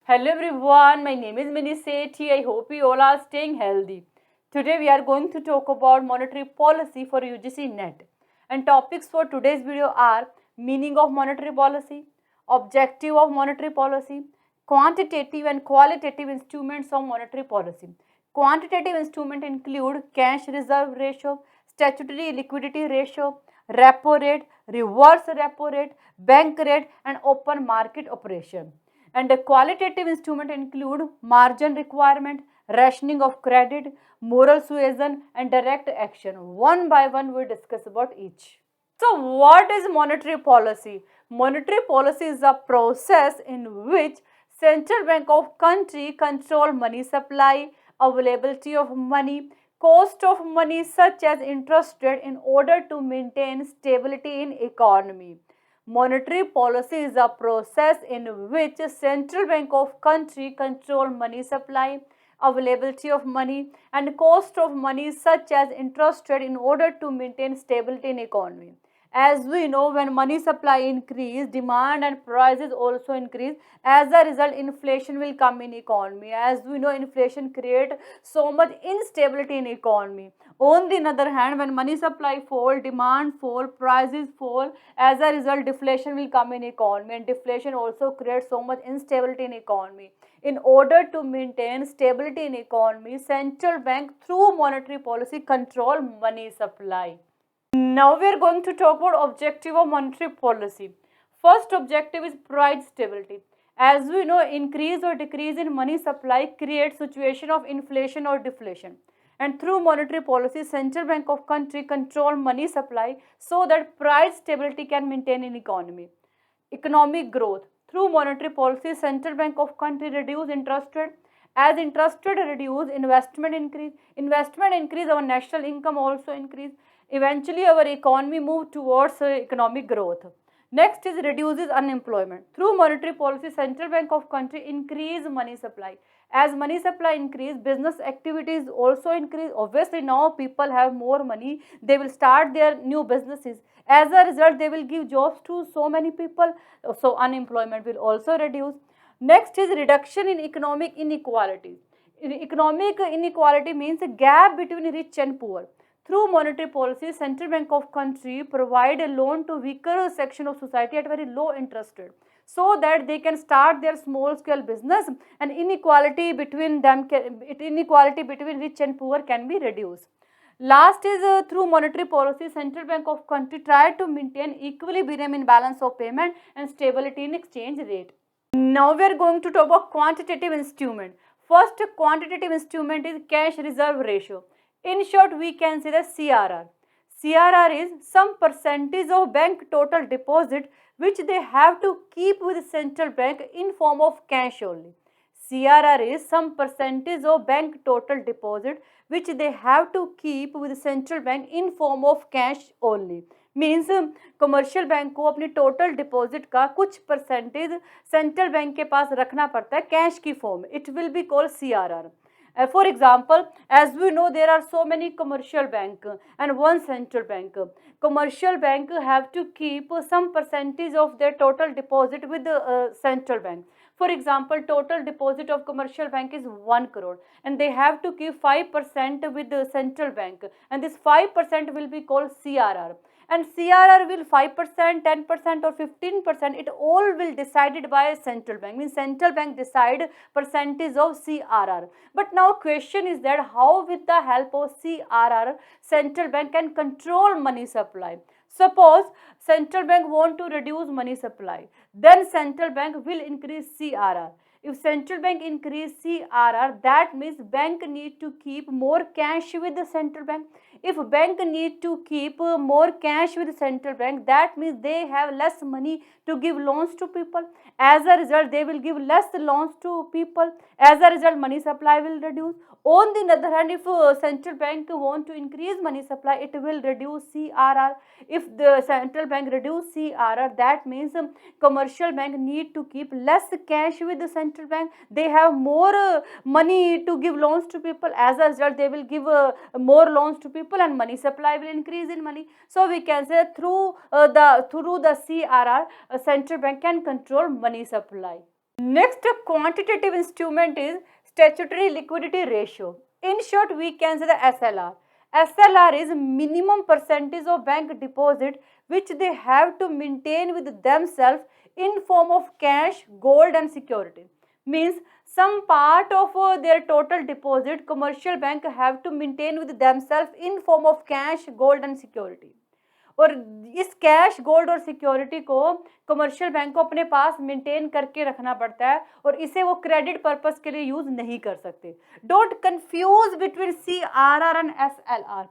Hello everyone, my name is Mini Sethi. I hope you all are staying healthy. Today we are going to talk about monetary policy for UGC NET. And topics for today's video are meaning of monetary policy, objective of monetary policy, quantitative and qualitative instruments of monetary policy. Quantitative instruments include cash reserve ratio, statutory liquidity ratio, repo rate, reverse repo rate, bank rate and open market operation. And the qualitative instruments include margin requirement, rationing of credit, moral suasion, and direct action. One by one, we discuss about each. So, what is monetary policy? Monetary policy is a process in which central bank of country control money supply, availability of money, cost of money such as interest rate in order to maintain stability in economy. Monetary policy is a process in which central bank of country control money supply, availability of money and cost of money such as interest rate in order to maintain stability in economy. As we know, when money supply increase, demand and prices also increase. As a result, inflation will come in economy. As we know, inflation create so much instability in economy. On the other hand, when money supply fall, demand fall, prices fall, as a result, deflation will come in economy, and deflation also creates so much instability in economy. In order to maintain stability in economy, central bank through monetary policy control money supply. Now we are going to talk about objective of monetary policy. First objective is price stability. As we know, increase or decrease in money supply creates situation of inflation or deflation. And through monetary policy, central bank of country control money supply so that price stability can maintain in economy. Economic growth. Through monetary policy, central bank of country reduce interest rate. As interest rate reduce, investment increase. Investment increase, our national income also increase. Eventually, our economy move towards economic growth. Next is reduces unemployment. Through monetary policy, central bank of country increase money supply. As money supply increase, business activities also increase. Obviously, now people have more money. They will start their new businesses. As a result, they will give jobs to so many people. So, unemployment will also reduce. Next is reduction in economic inequality. Economic inequality means a gap between rich and poor. Through monetary policy, central bank of country provide a loan to weaker section of society at very low interest rate, so that they can start their small scale business, and inequality between rich and poor can be reduced. Last is through monetary policy, central bank of country try to maintain equilibrium in balance of payment and stability in exchange rate. Now we are going to talk about quantitative instrument. First quantitative instrument is cash reserve ratio. In short, we can say the CRR. CRR is some percentage of bank total deposit which they have to keep with central bank in form of cash only. CRR is some percentage of bank total deposit which they have to keep with central bank in form of cash only. Means commercial bank को अपनी total deposit का कुछ percentage central bank के पास रखना पड़ता है cash की form. It will be called CRR. For example, as we know, there are so many commercial bank and one central bank. Commercial bank have to keep some percentage of their total deposit with the central bank. For example, total deposit of commercial bank is 1 crore and they have to keep 5% with the central bank, and this 5% will be called CRR. And CRR will 5%, 10% or 15%, it all will decided by central bank. Means central bank decide percentage of CRR. But now question is that how with the help of CRR, central bank can control money supply. Suppose central bank want to reduce money supply, then central bank will increase CRR. If central bank increase CRR, that means bank need to keep more cash with the central bank. If bank need to keep more cash with the central bank, that means they have less money to give loans to people. As a result, they will give less loans to people. As a result, money supply will reduce. On the other hand, if central bank want to increase money supply, it will reduce CRR. If the central bank reduce CRR, that means commercial bank need to keep less cash with the central bank. They have more money to give loans to people. As a result, they will give more loans to people and money supply will increase in money. So we can say through the CRR, central bank can control money supply. Next quantitative instrument is statutory liquidity ratio. In short, we can say the SLR. SLR is minimum percentage of bank deposit which they have to maintain with themselves in form of cash, gold and security. Means some part of their total deposit commercial bank have to maintain with themselves in form of cash, gold and security. और इस cash, gold और security को commercial bank को अपने पास maintain करके रखना पड़ता है और इसे वो क्रेडिट पर्पस के लिए यूज नहीं कर सकते. Don't confuse between CRR and SLR.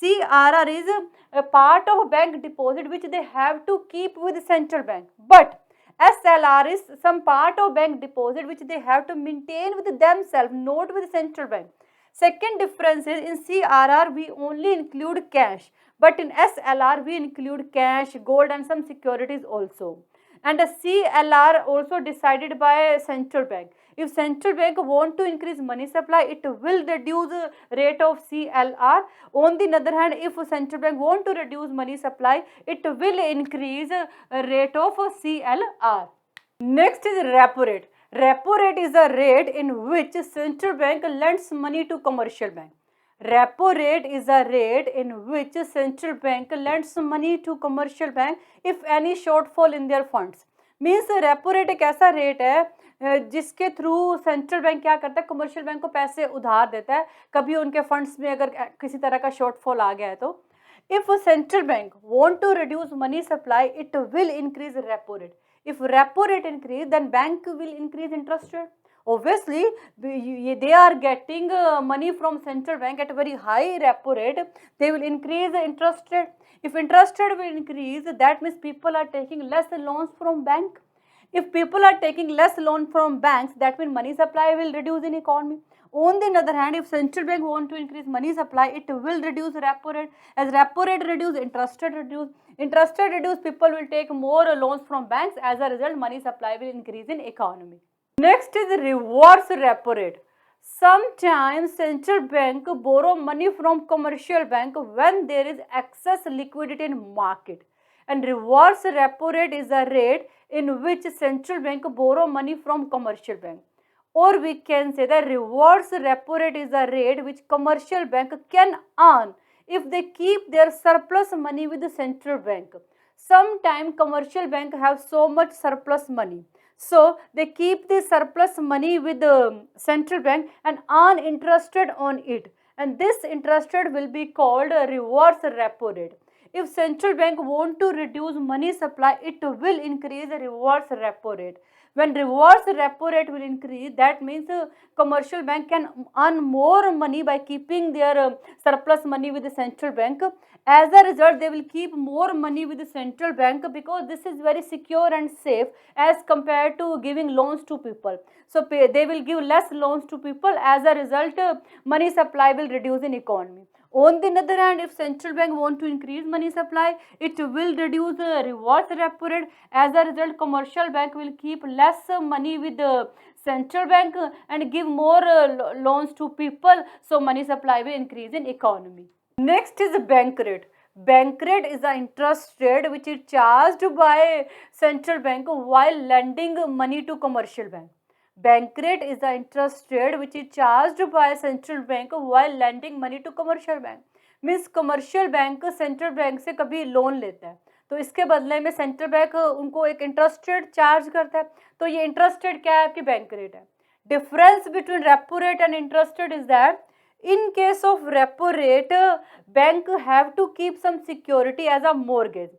CRR is a part of bank deposit which they have to keep with central bank, but SLR is some part of bank deposit which they have to maintain with themselves, not with central bank. Second difference is in CRR we only include cash, but in SLR we include cash, gold and some securities also. And the CLR also decided by central bank. If central bank want to increase money supply, it will reduce rate of CLR. On the other hand, if central bank want to reduce money supply, it will increase rate of CLR. Next is repo rate. Repo rate is the rate in which central bank lends money to commercial bank. Repo rate is the rate in which central bank lends money to commercial bank if any shortfall in their funds. Means repo rate एक ऐसा rate है जिसके through central bank क्या करता है, commercial bank को पैसे उधार देता है कभी उनके फंड्स में अगर किसी तरह का शॉर्टफॉल आ गया है तो. If central bank want to reduce money supply, it will increase repo rate. If repo rate increase, then bank will increase interest rate. Obviously, they are getting money from central bank at a very high repo rate. They will increase the interest rate. If interest rate will increase, that means people are taking less loans from bank. If people are taking less loan from banks, that means money supply will reduce in economy. On the other hand, if central bank want to increase money supply, it will reduce repo rate. As repo rate reduce, interest rate reduce. Interest rate reduce, people will take more loans from banks. As a result, money supply will increase in economy. Next is reverse repo rate. Sometimes central bank borrow money from commercial bank when there is excess liquidity in market. And reverse repo rate is a rate in which central bank borrow money from commercial bank. Or we can say that reverse repo rate is a rate which commercial bank can earn if they keep their surplus money with the central bank. Sometimes commercial bank have so much surplus money, so they keep the surplus money with the central bank and earn interest rate on it, and this interest rate will be called a reverse repo rate. If central bank want to reduce money supply, it will increase the reverse repo rate. When reverse repo rate will increase, that means commercial bank can earn more money by keeping their surplus money with the central bank. As a result, they will keep more money with the central bank because this is very secure and safe as compared to giving loans to people. So they will give less loans to people. As a result, money supply will reduce in economy. On the other hand, if central bank want to increase money supply, it will reduce the reverse repo rate. As a result, commercial bank will keep less money with the central bank and give more loans to people. So money supply will increase in economy. Next is bank rate. Bank rate is the interest rate which is charged by central bank while lending money to commercial bank. Bank rate is the interest rate which is charged by central bank while lending money to commercial bank. Means commercial bank central bank से कभी loan लेता है तो इसके बदले में central bank उनको एक इंटरेस्ट रेट चार्ज करता है, तो ये इंटरेस्ट रेट क्या है, आपकी बैंक रेट है. Difference between repo rate and interest rate is that in case of repo rate, bank have to keep some security as a mortgage,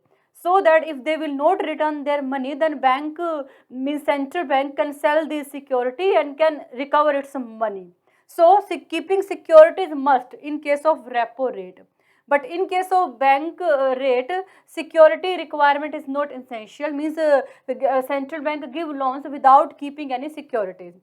so that if they will not return their money, then bank means central bank can sell this security and can recover its money. So keeping security is must in case of repo rate, but in case of bank rate, security requirement is not essential. Means central bank give loans without keeping any securities.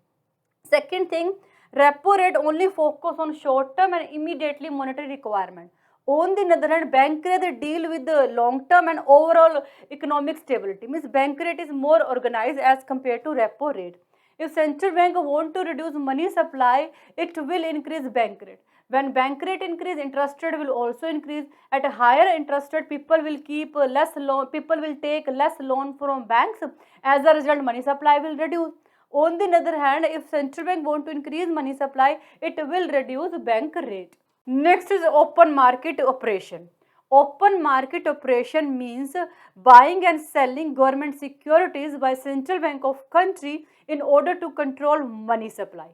Second thing, repo rate only focus on short term and immediately monetary requirement. On the other hand, bank rate they deal with the long term and overall economic stability. Means bank rate is more organized as compared to repo rate. If central bank want to reduce money supply, it will increase bank rate. When bank rate increase, interest rate will also increase. At a higher interest rate, people will keep less loan. People will take less loan from banks. As a result, money supply will reduce. On the other hand, if central bank want to increase money supply, it will reduce bank rate. Next is open market operation. Open market operation means buying and selling government securities by central bank of country in order to control money supply.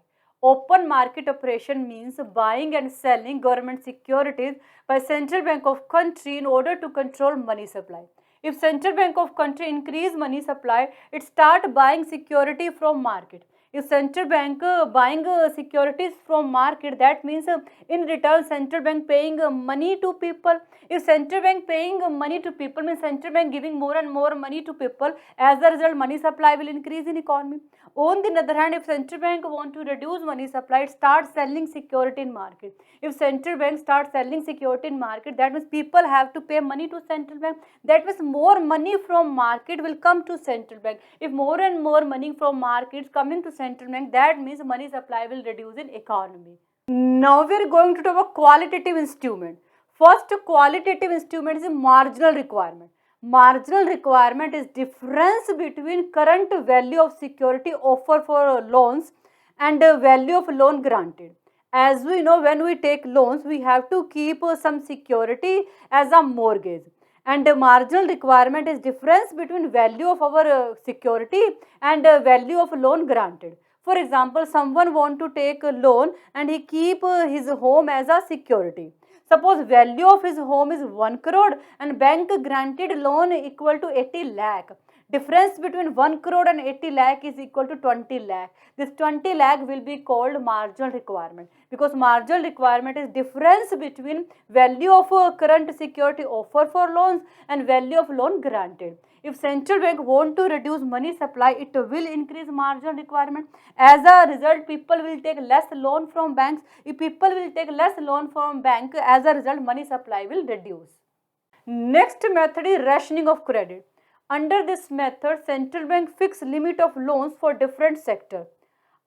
Open market operation means buying and selling government securities by central bank of country in order to control money supply. If central bank of country increase money supply, it start buying security from market. If central bank buying securities from market, that means in return central bank paying money to people. If central bank paying money to people means central bank giving more and more money to people, as a result money supply will increase in economy. On the other hand, if central bank want to reduce money supply, it starts selling security in market. If central bank starts selling security in market, that means people have to pay money to central bank. That means more money from market will come to central bank. If more and more money from markets coming to central bank, that means money supply will reduce in economy. Now we are going to talk about qualitative instrument. First qualitative instrument is a marginal requirement. Marginal requirement is difference between current value of security offered for loans and value of loan granted. As we know, when we take loans, we have to keep some security as a mortgage. And the marginal requirement is difference between value of our security and value of loan granted. For example, someone want to take a loan and he keep his home as a security. Suppose value of his home is 1 crore and bank granted loan equal to 80 lakh. Difference between 1 crore and 80 lakh is equal to 20 lakh. This 20 lakh will be called marginal requirement, because marginal requirement is difference between value of current security offered for loans and value of loan granted. If central bank want to reduce money supply, it will increase marginal requirement. As a result, people will take less loan from banks. If people will take less loan from bank, as a result, money supply will reduce. Next method is rationing of credit. Under this method, central bank fix limit of loans for different sector.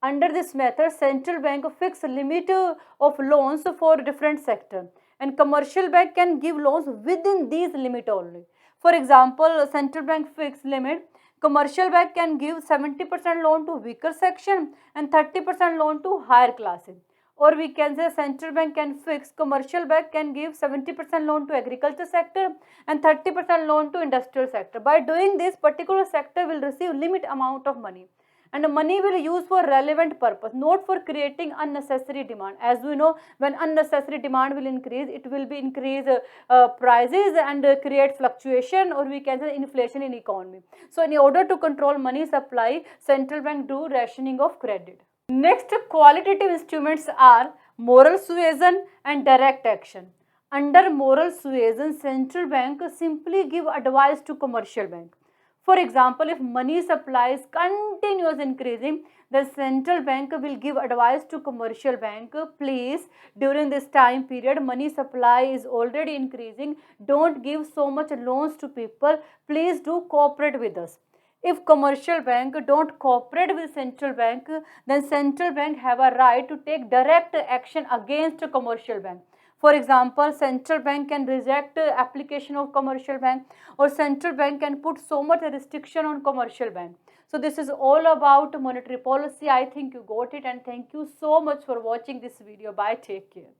Under this method, central bank fix limit of loans for different sector, and commercial bank can give loans within these limit only. For example, central bank fix limit, commercial bank can give 70% loan to weaker section and 30% loan to higher classes. Or we can say central bank can fix, commercial bank can give 70% loan to agriculture sector and 30% loan to industrial sector. By doing this, particular sector will receive limit amount of money, and the money will use for relevant purpose, not for creating unnecessary demand. As we know, when unnecessary demand will increase, it will be increase prices and create fluctuation, or we can say inflation in economy. So in order to control money supply, central bank do rationing of credit. Next qualitative instruments are moral suasion and direct action. Under moral suasion, central bank simply give advice to commercial bank. For example, if money supply is continuous increasing, the central bank will give advice to commercial bank, please, during this time period money supply is already increasing, don't give so much loans to people, please do cooperate with us. If commercial bank don't cooperate with central bank, then central bank have a right to take direct action against a commercial bank. For example, central bank can reject application of commercial bank, or central bank can put so much restriction on commercial bank. So this is all about monetary policy. I think you got it, and thank you so much for watching this video. Bye, take care.